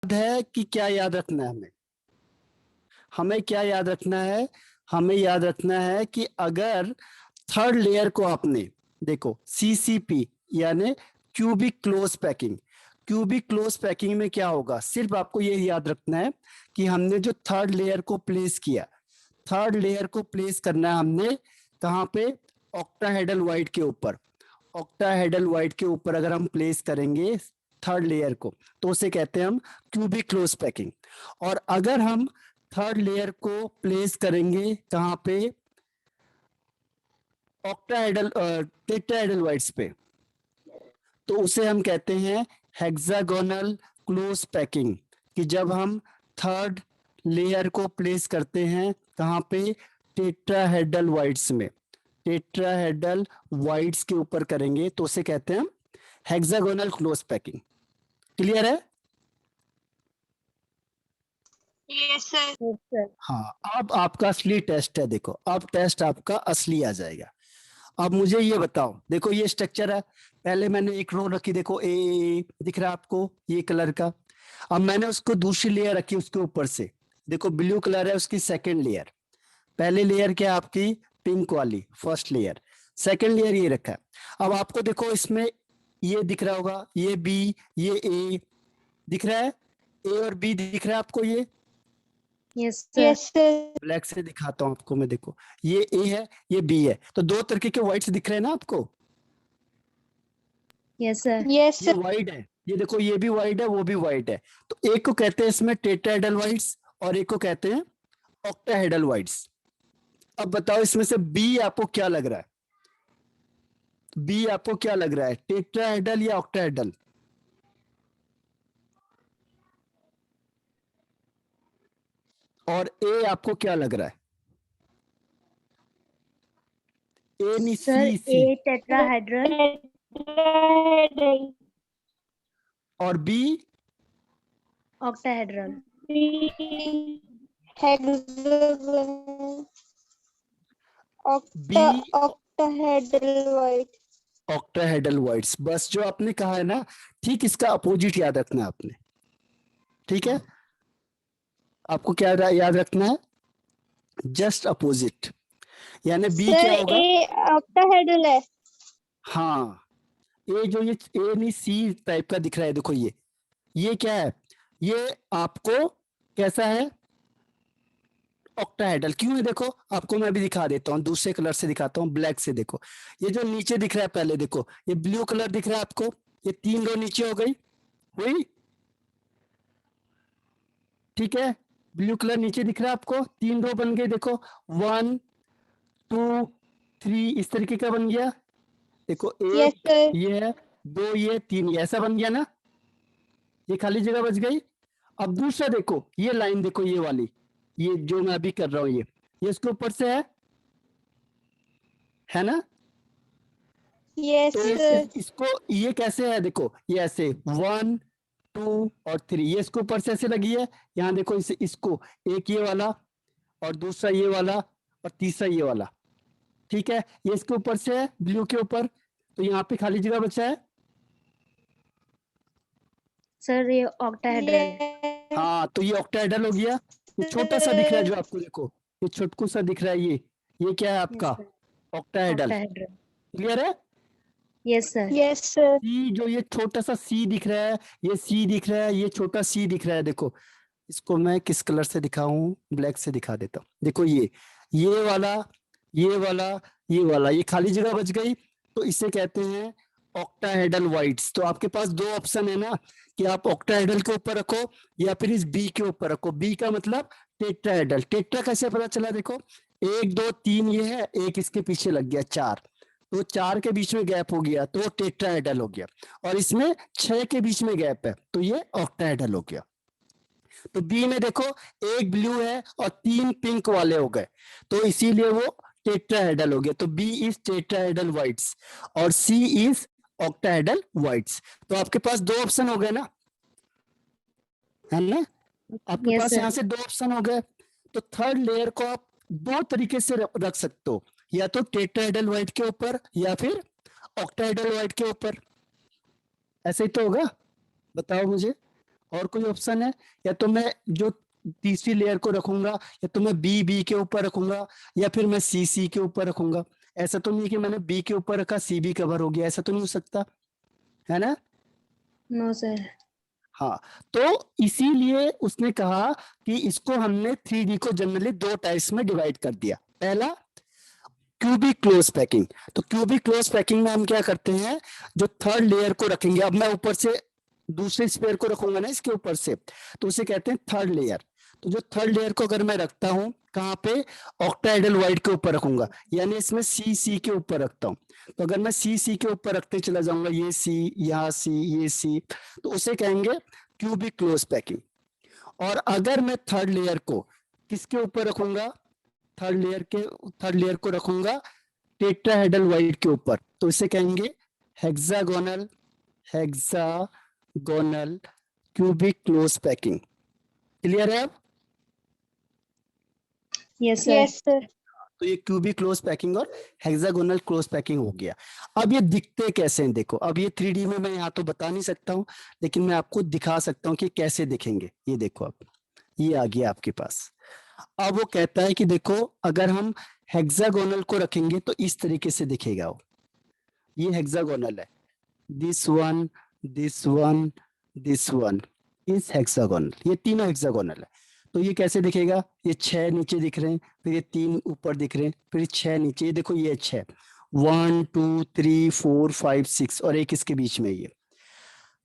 है कि क्या याद रखना है हमें? हमें क्या याद रखना है? हमें याद रखना है कि अगर थर्ड लेयर को आपने देखो सीसीपी यानी cubic close packing, cubic close packing में क्या होगा, सिर्फ आपको ये याद रखना है कि हमने जो थर्ड लेयर को प्लेस किया, थर्ड लेयर को प्लेस करना है हमने कहाँ पे? ऑक्टाहेड्रल वाइट के ऊपर। ऑक्टाहेड्रल वाइट के ऊपर अगर हम प्लेस करेंगे थर्ड लेयर को तो उसे कहते हैं हम क्यूबिक क्लोज पैकिंग। और अगर हम थर्ड लेयर को प्लेस करेंगे कहाँ पे? ऑक्टाहेड्रल टेट्राहेड्रल वाइट्स पे, तो उसे हम कहते हैं हेक्सागोनल क्लोज पैकिंग। कि जब हम थर्ड लेयर को प्लेस करते हैं कहाँ पे? टेट्राहेड्रल वाइट्स में, टेट्राहेड्रल वाइट्स के ऊपर करेंगे तो उसे कहते हैं हम हेक्सागोनल क्लोज पैकिंग। क्लियर है? Yes sir. हाँ, अब आपका असली टेस्ट है। देखो अब टेस्ट आपका असली आ जाएगा। अब मुझे ये बताओ, देखो ये स्ट्रक्चर है, पहले मैंने एक रो रखी, देखो ए दिख रहा है आपको ये कलर का। अब मैंने उसको दूसरी लेयर रखी उसके ऊपर से, देखो ब्लू कलर है उसकी सेकंड लेयर। पहले लेयर क्या है आपकी? पिंक वाली फर्स्ट लेयर। सेकंड लेयर ये रखा है। अब आपको देखो इसमें ये दिख रहा होगा, ये बी ये ए दिख रहा है, ए और बी दिख रहा है आपको ये? Yes sir. Yes sir. Black से दिखाता हूं आपको मैं, देखो ये ए है ये बी है, तो दो तरीके के व्हाइट्स दिख रहे हैं ना आपको? Yes sir. यस ये सर। वाइट है, ये देखो ये भी वाइट है वो भी वाइट है। तो एक को कहते हैं इसमें टेट्राहेड्रल वाइट्स और एक को कहते हैं ऑक्टाहेड्रल वाइट्स। अब बताओ इसमें से बी आपको क्या लग रहा है? बी आपको क्या लग रहा है, टेट्राहेड्रल या ऑक्टाहेड्रल? और ए आपको क्या लग रहा है? ए नहीं sir C, C. A tetrahedral और B? Octahedral. B octahedral void. Octahedral voids. बस जो आपने कहा है ना, ठीक इसका अपोजिट याद रखना है आपने। ठीक है, आपको क्या याद रखना है? Just opposite. यानी बी सर क्या होगा? ए ऑक्टाहेड्रल है। हाँ, ए जो ये ए नहीं सी टाइप का दिख रहा है, देखो ये क्या है? ये आपको कैसा है? ऑक्टाहेड्रल। क्यों है देखो, आपको मैं भी दिखा देता हूँ, दूसरे कलर से दिखाता हूँ, ब्लैक से। देखो ये जो नीचे दिख रहा है, पहले देखो ये ब्लू कलर दिख रहा है आपको, ये तीन रो नीचे हो गई हुई, ठीक है? ब्लू कलर नीचे दिख रहा है आपको, तीन रो बन गए, देखो 1 2 3 इस तरीके का बन गया। देखो यस एक सर। ये है, दो ये, तीन ये, ऐसा बन गया ना? ये खाली जगह बच गई। अब दूसरा देखो, ये लाइन देखो ये वाली, ये जो मैं अभी कर रहा हूं ये इसके ऊपर से है ना? यस तो सर। इसको ये कैसे है, देखो ये ऐसे 1 2 और 3, ये इसके ऊपर से ऐसे लगी है। यहाँ देखो इसको एक ये वाला और दूसरा ये वाला और तीसरा ये वाला, ठीक है? ये इसके ऊपर से है ब्लू के ऊपर, तो यहाँ पे खाली जगह बचा है। सर ये ऑक्टाहेड्रल। हाँ, तो ये ऑक्टाहेड्रल हो गया। ये छोटा सा दिख रहा है जो आपको, देखो ये छोटकू सा दिख रहा है, ये क्या है आपका? ऑक्टाहेड्रल। ऑक्टाहेड्रल। क्लियर है? Yes sir. Yes sir. See जो ये छोटा सा सी दिख रहा है, ये सी दिख रहा है, ये छोटा सी दिख रहा है, देखो इसको मैं किस कलर से दिखाऊं? ब्लैक से दिखा देता हूँ। देखो ये वाला ये वाला ये वाला, ये खाली जगह बच गई, तो इसे कहते हैं ऑक्टाहेड्रल वाइट्स। तो आपके पास दो ऑप्शन है ना, कि आप ऑक्टाहेड्रल के ऊपर रखो या फिर इस बी के ऊपर रखो। बी का मतलब टेट्राहेड्रल। टेट्रा कैसे पता चला? देखो 1 2 3 ये है, एक इसके पीछे लग गया 4, तो 4 के बीच में गैप हो गया तो टेट्राहेड्रल हो गया। और इसमें 6 के बीच में गैप है तो ये ऑक्टाहेड्रल हो गया। तो बी में देखो एक ब्लू है और 3 पिंक वाले हो गए, तो इसीलिए वो टेट्राहेड्रल हो गया। तो बी इज टेट्राहेड्रल वाइट्स और सी इज ऑक्टाहेड्रल वाइट्स। तो आपके पास दो ऑप्शन हो गए ना, है ना? आपके Yes, पास sir. यहाँ से दो ऑप्शन हो गए। तो थर्ड लेयर को आप दो तरीके से रख सकते हो, या तो टेट्राहेड्रल वाइट के ऊपर या फिर ऑक्टाहेड्रल वाइट के ऊपर। ऐसे ही तो होगा, बताओ मुझे। और कोई ऑप्शन है? या तो मैं जो तीसरी लेयर को रखूंगा, या तो मैं बी बी के ऊपर रखूंगा, या फिर मैं सी सी के ऊपर रखूंगा। ऐसा तो नहीं कि मैंने बी के ऊपर रखा सी भी कवर हो गया, ऐसा तो नहीं हो सकता, है ना? No, sir. हाँ, तो इसीलिए उसने कहा कि इसको हमने 3D को जनरली दो टाइप्स में डिवाइड कर दिया। पहला क्यूबिक क्लोज पैकिंग। तो क्यूबिक क्लोज पैकिंग में हम क्या करते हैं, जो थर्ड लेयर को रखेंगे, अब मैं ऊपर से दूसरे स्पेयर को रखूंगा ना इसके ऊपर से, तो उसे कहते हैं थर्ड लेयर। तो जो थर्ड लेयर को अगर मैं रखता हूं कहाँ पे, ऑक्टाहेड्रल वाइड के ऊपर रखूंगा, यानी इसमें सी सी के ऊपर रखता हूं। तो अगर मैं सी सी के ऊपर रखते चला जाऊंगा, ये सी, यहाँ सी, ये सी, तो उसे कहेंगे क्यूबिक क्लोज पैकिंग। और अगर मैं थर्ड लेयर को किसके ऊपर रखूंगा, थर्ड लेयर को रखूंगा टेट्राहेड्रल वाइड के ऊपर, तो इसे कहेंगे hexagonal cubic close packing. Clear है अब? Yes, sir. Yes, sir. तो ये क्यूबिक क्लोज पैकिंग और हेक्सागोनल क्लोज पैकिंग हो गया। अब ये दिखते कैसे हैं देखो, अब ये 3D में मैं यहाँ तो बता नहीं सकता हूँ, लेकिन मैं आपको दिखा सकता हूँ कि कैसे दिखेंगे। ये देखो, अब ये आ गया आपके पास। अब वो कहता है कि देखो अगर हम हेक्सागोनल को रखेंगे तो इस तरीके से दिखेगा वो। ये हेक्सागोनल है, this one, this one, this one is hexagonal, ये तीनों हेक्सागोनल है। तो ये कैसे दिखेगा, ये 6 नीचे दिख रहे हैं, फिर ये 3 ऊपर दिख रहे हैं, फिर 6 नीचे, ये देखो ये 6, 1 2 3 4 5 6 और एक इसके बीच में ये।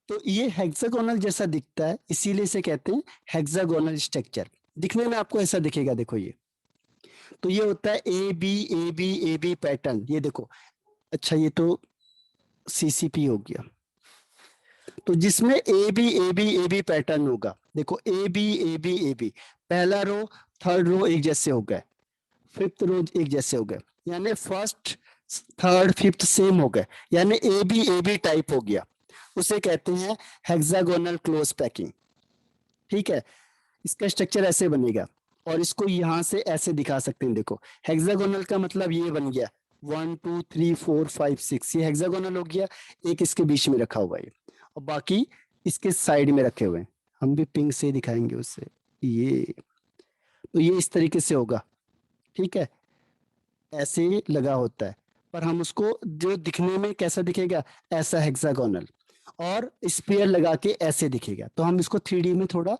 तो ये हेक्सागोनल जैसा दिखता है, इसीलिए इसे कहते हैं हेक्सागोनल स्ट्रक्चर। दिखने में आपको ऐसा दिखेगा, देखो ये। तो ये होता है ए बी पैटर्न, ये देखो। अच्छा, ये तो सीसीपी हो गया, तो जिसमें ए बी पैटर्न होगा। देखो ए बी, पहला रो थर्ड रो एक जैसे हो गए, फिफ्थ रो एक जैसे हो गए, यानी फर्स्ट थर्ड फिफ्थ सेम हो गए, यानी ए बी टाइप हो गया। उसे कहते हैं हेक्सागोनल क्लोज पैकिंग। ठीक है, इसका स्ट्रक्चर ऐसे बनेगा, और इसको यहां से ऐसे दिखा सकते हैं। देखो हेक्सागोनल का मतलब ये बन गया 1 2 3 4 5 6, ये हेक्सागोनल हो गया। एक इसके बीच में रखा हुआ है, और बाकी इसके साइड में रखे हुए हैं। हम भी पिंक से दिखाएंगे उससे, ये तो ये इस तरीके से होगा। ठीक है, ऐसे ही लगा होता है, पर हम उसको जो दिखने में कैसा दिखेगा, ऐसा हेक्सागोनल, और स्पेयर लगा के ऐसे दिखेगा। तो हम इसको 3D में थोड़ा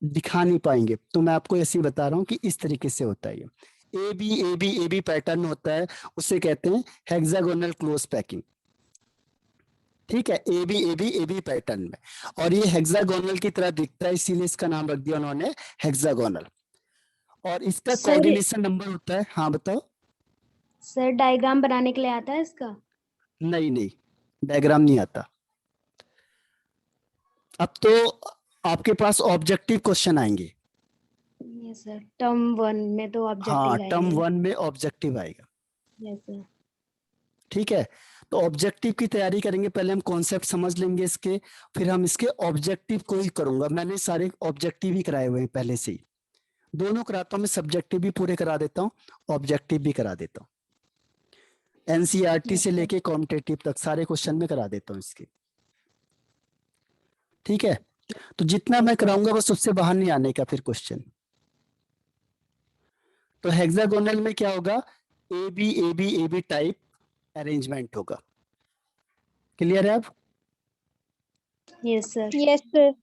दिखा नहीं पाएंगे, तो मैं आपको ऐसे ही बता रहा हूँ कि इस तरीके से होता है। ये ए बी पैटर्न होता है, उसे कहते हैं हेक्सागोनल क्लोज पैकिंग। ठीक है, ए बी पैटर्न में, और ये हेक्सागोनल की तरह दिखता है, इसीलिए इसका नाम रख दिया उन्होंने हेक्सागोनल। और इसका Sir, कोऑर्डिनेशन नंबर होता है, हाँ बताओ। सर डायग्राम बनाने के लिए आता है इसका? नहीं, डायग्राम नहीं आता। अब तो आपके पास ऑब्जेक्टिव क्वेश्चन आएंगे। यस सर, टर्म 1 में तो ऑब्जेक्टिव हाँ, आएगा। टर्म 1 में ऑब्जेक्टिव आएगा। Yes sir. ठीक है, तो ऑब्जेक्टिव की तैयारी करेंगे, पहले हम कॉन्सेप्ट समझ लेंगे इसके, फिर हम इसके ऑब्जेक्टिव को ही करूंगा। मैंने सारे ऑब्जेक्टिव ही कराए हुए हैं पहले से ही, दोनों कराता हूं मैं, सब्जेक्टिव भी पूरे करा देता हूँ, ऑब्जेक्टिव भी करा देता हूँ। एनसीईआरटी से लेके कॉम्पिटिटिव तक सारे क्वेश्चन में करा देता हूँ इसके। ठीक है, तो जितना मैं कराऊंगा बस उससे बाहर नहीं आने का फिर क्वेश्चन। तो हेक्सागोनल में क्या होगा, ए बी टाइप अरेंजमेंट होगा। क्लियर है अब? Yes sir. Yes, sir.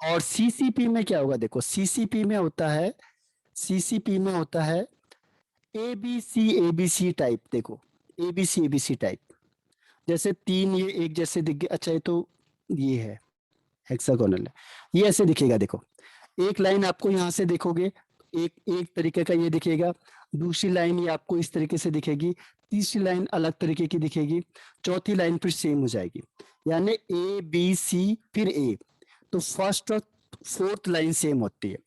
और सीसीपी में क्या होगा, देखो सीसीपी में होता है ए बी सी टाइप। देखो ए बी सी टाइप, जैसे 3 ये एक जैसे दिख गए। अच्छा, ये तो ये है हेक्सागोनल है, ये ऐसे दिखेगा। देखो एक लाइन आपको यहाँ से देखोगे, एक तरीके का ये दिखेगा, दूसरी लाइन ये आपको इस तरीके से दिखेगी, तीसरी लाइन अलग तरीके की दिखेगी, चौथी लाइन फिर सेम हो जाएगी, यानी ए बी सी फिर ए। तो फर्स्ट और फोर्थ लाइन सेम होती है,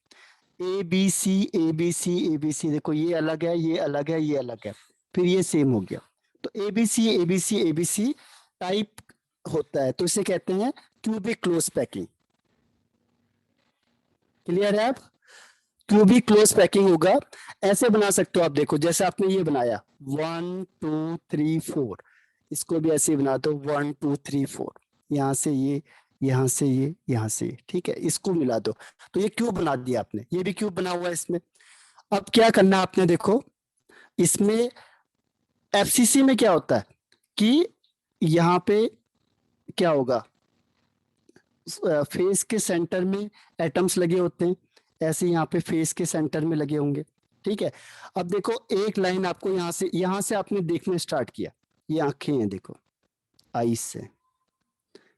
ए बी सी। देखो ये अलग है, ये अलग है, ये अलग है, फिर ये सेम हो गया। तो ए बी सी टाइप होता है, तो इसे कहते हैं क्यूबिक क्लोज पैकिंग। क्लियर है? आप क्यूबिक क्लोज पैकिंग होगा, ऐसे बना सकते हो आप। देखो जैसे आपने ये बनाया 1 2 3 4, इसको भी ऐसे ही बना दो 1 2 3 4, यहाँ से ये यहाँ से ये, यहाँ से ये, ठीक है, इसको मिला दो तो ये क्यूब बना दिया आपने, ये भी क्यूब बना हुआ है इसमें। अब क्या करना है आपने, देखो इसमें एफसीसी में क्या होता है कि यहाँ पे क्या होगा, फेस के सेंटर में एटम्स लगे होते हैं, ऐसे यहाँ पे फेस के सेंटर में लगे होंगे, ठीक है। अब देखो एक लाइन आपको यहाँ से आपने देखना स्टार्ट किया, ये आंखें हैं देखो, आईज से,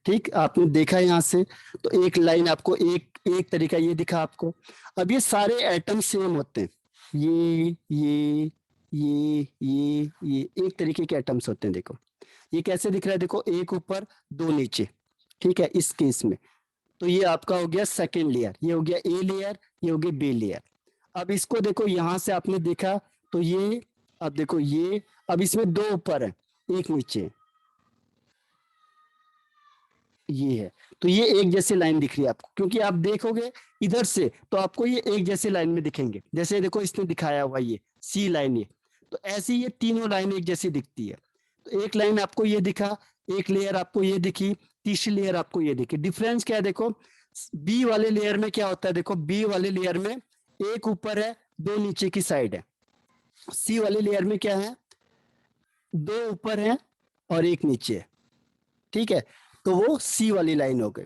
ठीक, आपने देखा यहाँ से, तो एक लाइन आपको एक तरीका ये दिखा आपको। अब ये सारे एटम सेम होते हैं, ये एक तरीके के एटम्स होते हैं। देखो ये कैसे दिख रहा है, देखो एक ऊपर दो नीचे, ठीक है, इस केस में। तो ये आपका हो गया सेकेंड लेयर, ये हो गया ए लेयर, ये हो गया बी लेयर। अब इसको देखो यहाँ से आपने देखा तो ये, अब देखो ये, अब इसमें दो ऊपर है एक नीचे, ये है, तो ये एक जैसी लाइन दिख रही है आपको, क्योंकि आप देखोगे इधर से तो आपको ये एक जैसी लाइन में दिखेंगे, जैसे देखो इसने दिखाया हुआ ये सी लाइन, ये तो ऐसी ये तीनों लाइन एक जैसी दिखती है। तो एक लाइन आपको ये दिखा, एक लेयर आपको ये दिखी, तीसरी लेयर आपको ये दिखी। डिफरेंस क्या है, देखो बी वाले लेयर में क्या होता है, देखो बी वाले लेयर में एक ऊपर है दो नीचे की साइड है, सी वाले लेयर में क्या है, दो ऊपर है और एक नीचे है, ठीक है, तो वो सी वाली लाइन हो गई।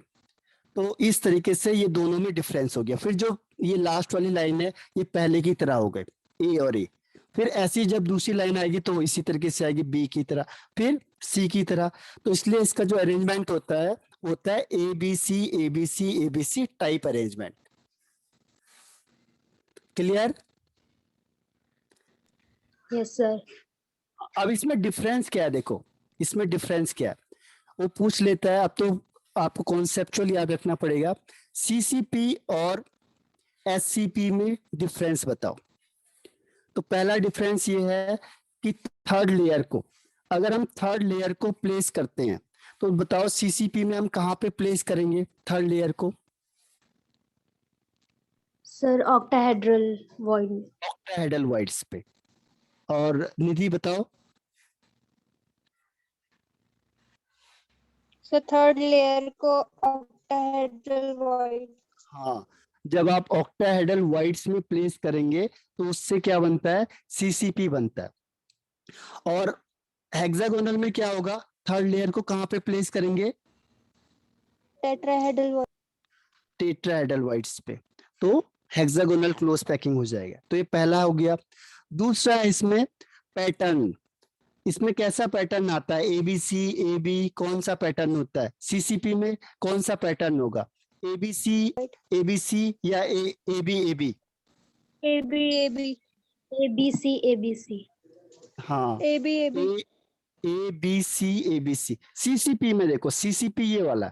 तो इस तरीके से ये दोनों में डिफरेंस हो गया। फिर जो ये लास्ट वाली लाइन है ये पहले की तरह हो गई, ए और ए। फिर ऐसी जब दूसरी लाइन आएगी तो इसी तरीके से आएगी, बी की तरह, फिर सी की तरह। तो इसलिए इसका जो अरेंजमेंट होता है A B C A B C A B C type arrangement. Clear? Yes sir. अब इसमें डिफरेंस क्या है, देखो इसमें डिफरेंस क्या है वो पूछ लेता है। अब तो आपको कॉन्सेप्चुअल याद रखना पड़ेगा। सीसीपी और एससीपी में डिफरेंस बताओ। तो पहला डिफरेंस ये है कि थर्ड लेयर को, अगर हम थर्ड लेयर को प्लेस करते हैं तो बताओ सीसीपी में हम कहाँ पे प्लेस करेंगे थर्ड लेयर को? Sir octahedral void. Octahedral voids पे। और निधि बताओ? So third layer को octahedral void। हाँ, जब आप ऑक्टाहेड्रल वॉइड्स में प्लेस करेंगे तो उससे क्या बनता है, सीसीपी बनता है। और हेक्सागोनल में क्या होगा, थर्ड लेयर को कहाँ पे प्लेस करेंगे? Tetrahedral void। टेट्राहेड्रल वॉइड्स पे, तो हेक्सागोनल क्लोज पैकिंग हो जाएगा। तो ये पहला हो गया। दूसरा है इसमें पैटर्न। इसमें कैसा पैटर्न आता है, एबीसी ए बी, कौन सा पैटर्न होता है? सीसीपी में कौन सा पैटर्न होगा, एबीसी या A B A B? AB AB ABC ABC। हाँ, AB AB। A B C A B C. CCP में देखो, सीसीपी ये वाला,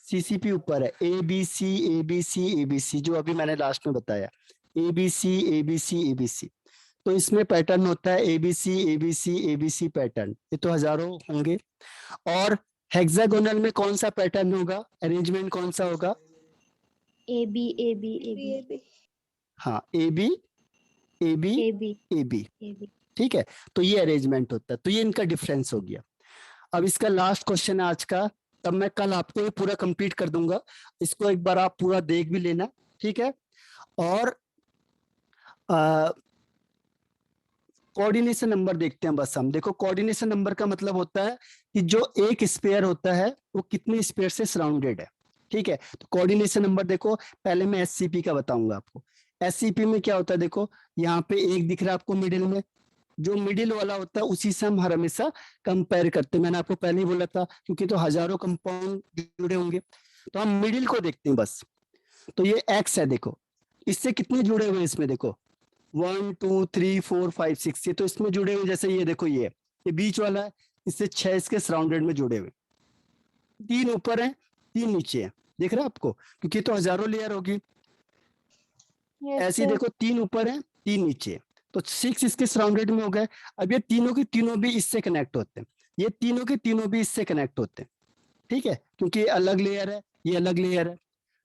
सीसीपी ऊपर है, A B C A B C A B C, जो अभी मैंने लास्ट में बताया, A B C A B C A B C. तो इसमें पैटर्न होता है एबीसी एबीसी एबीसी पैटर्न, ये तो हजारों होंगे। और हेक्सागोनल में कौन सा पैटर्न होगा, अरेंजमेंट कौन सा होगा? AB AB AB AB। हाँ, A B A B AB A B, AB। ठीक है। तो ये अरेंजमेंट होता है, तो ये इनका डिफरेंस हो गया। अब इसका लास्ट क्वेश्चन है आज का, तब मैं कल आपको ये पूरा कंप्लीट कर दूंगा, इसको एक बार आप पूरा देख भी लेना, ठीक है। और कोऑर्डिनेशन नंबर देखते हैं बस हम। देखो कोऑर्डिनेशन नंबर का मतलब होता है कि जो एक स्पेयर होता है वो कितने स्पेयर से सराउंडेड है, ठीक है। तो कोऑर्डिनेशन नंबर देखो, पहले मैं एससीपी का बताऊंगा आपको। एससीपी में क्या होता है, देखो यहाँ पे एक दिख रहा है आपको मिडिल में, जो मिडिल वाला होता है उसी से हम हर हमेशा कंपेयर करते हैं। मैंने आपको पहले ही बोला था, क्योंकि तो हजारों कंपाउंड जुड़े होंगे, तो हम मिडिल को देखते हैं बस। तो ये एक्स है, देखो इससे कितने जुड़े हुए हैं इसमें, देखो 1 2 3 4 5 6, ये तो इसमें जुड़े हुए। जैसे ये देखो ये बीच वाला है, इससे 6 इसके सराउंडेड में जुड़े हुए, 3 ऊपर है 3 नीचे है, दिख रहा है आपको, क्योंकि तो हजारों लेयर होगी। Yes ऐसे sir। देखो 3 ऊपर है 3 नीचे है, तो 6 इसके सराउंडेड में हो गए। अब ये तीनों के तीनों भी इससे कनेक्ट होते हैं, ये तीनों के तीनों भी इससे कनेक्ट होते हैं, ठीक है, क्योंकि ये अलग लेयर है, ये अलग लेयर है।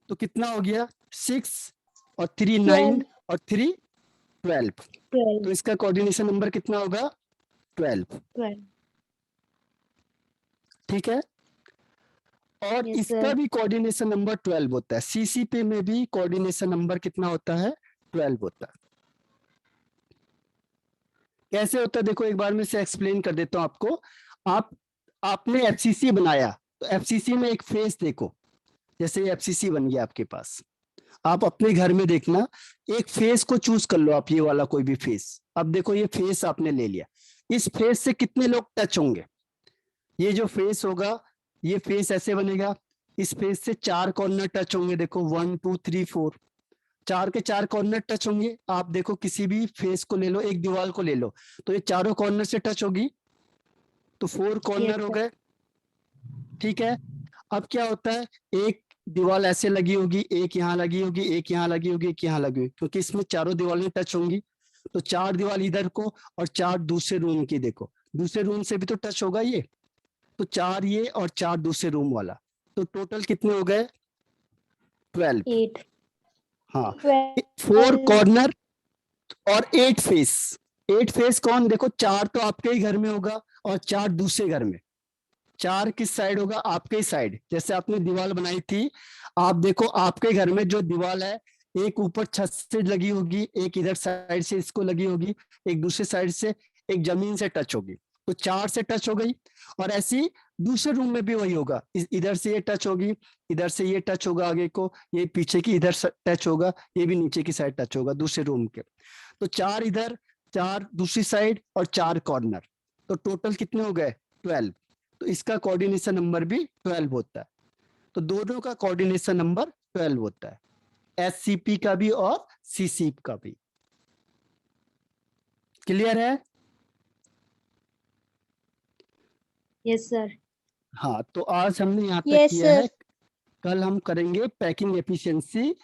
तो कितना हो गया, 6 और 3 9 और 3 12। 12 तो इसका कोऑर्डिनेशन नंबर कितना होगा, 12, 12। ठीक है। और Yes, इसका sir. भी कोऑर्डिनेशन नंबर 12 होता है। सीसीपी में भी कोऑर्डिनेशन नंबर कितना होता है? 12 होता है। कैसे होता है देखो, एक बार मैं से एक्सप्लेन कर देता हूं आपको। आपने एफसीसी बनाया, तो एफसीसी में एक फेस देखो, जैसे एफसीसी बन गया आपके पास। आप अपने घर में देखना, एक फेस को चूज कर लो आप, ये वाला कोई भी फेस। अब देखो ये फेस आपने ले लिया, इस फेस से कितने लोग टच होंगे? ये जो फेस होगा, ये फेस ऐसे बनेगा, इस फेस से 4 कॉर्नर टच होंगे। देखो 1 2 3 4, 4 के 4 कॉर्नर टच होंगे। आप देखो किसी भी फेस को ले लो, एक दीवार को ले लो, तो ये चारों कॉर्नर से टच होगी, तो 4 Yes, कॉर्नर हो sir. गए। ठीक है, अब क्या होता है, एक दीवार ऐसे लगी होगी, एक यहाँ लगी होगी, एक यहाँ लगी होगी, एक यहाँ लगी होगी, क्योंकि इसमें चारों दीवारें टच होंगी। तो 4 दीवार इधर को और 4 दूसरे रूम की, देखो दूसरे रूम से भी तो टच होगा ये, तो 4 ये और 4 दूसरे रूम वाला, तो टोटल कितने हो गए? 12। 8. हाँ, 4 12 कॉर्नर और 8 फेस। 8 फेस कौन? देखो 4 तो आपके ही घर में होगा और 4 दूसरे घर में। 4 किस साइड होगा? आपके ही साइड। जैसे आपने दीवार बनाई थी, आप देखो आपके घर में जो दीवार है, एक ऊपर छत से लगी होगी, एक इधर साइड से इसको लगी होगी, एक दूसरे साइड से, एक जमीन से टच होगी, तो 4 से टच हो गई। और ऐसी दूसरे रूम में भी वही होगा, इधर से ये टच होगी, इधर से ये टच होगा आगे को, ये पीछे की इधर टच होगा, ये भी नीचे की साइड टच होगा दूसरे रूम के। तो 4 इधर, 4 दूसरी साइड और 4 कॉर्नर, तो टोटल कितने हो गए? 12। तो इसका कोऑर्डिनेशन नंबर भी 12 होता है। तो दोनों का कोऑर्डिनेशन नंबर 12 होता है, एससीपी का भी और सीसीपी का भी। क्लियर है? Yes, sir. हाँ, तो आज हमने यहाँ तक Yes, किया है। sir. कल हम करेंगे packing efficiency,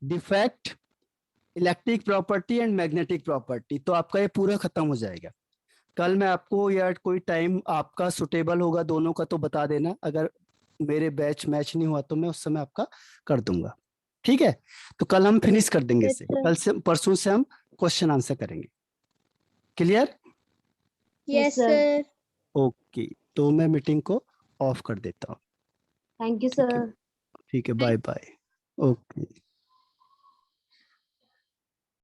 defect, electric property and magnetic property. तो आपका ये पूरा खत्म हो जाएगा। कल मैं आपको, या कोई टाइम आपका सुटेबल होगा दोनों का तो बता देना, अगर मेरे बैच मैच नहीं हुआ तो मैं उस समय आपका कर दूंगा। ठीक है, तो कल हम फिनिश कर देंगे Yes, इसे, sir. कल से परसों से हम क्वेश्चन आंसर करेंगे। Clear? Yes, sir. sir. Okay, तो मैं मीटिंग को ऑफ कर देता हूँ। Thank you, ठीक है, sir. ठीक है, बाय बाय। ओके।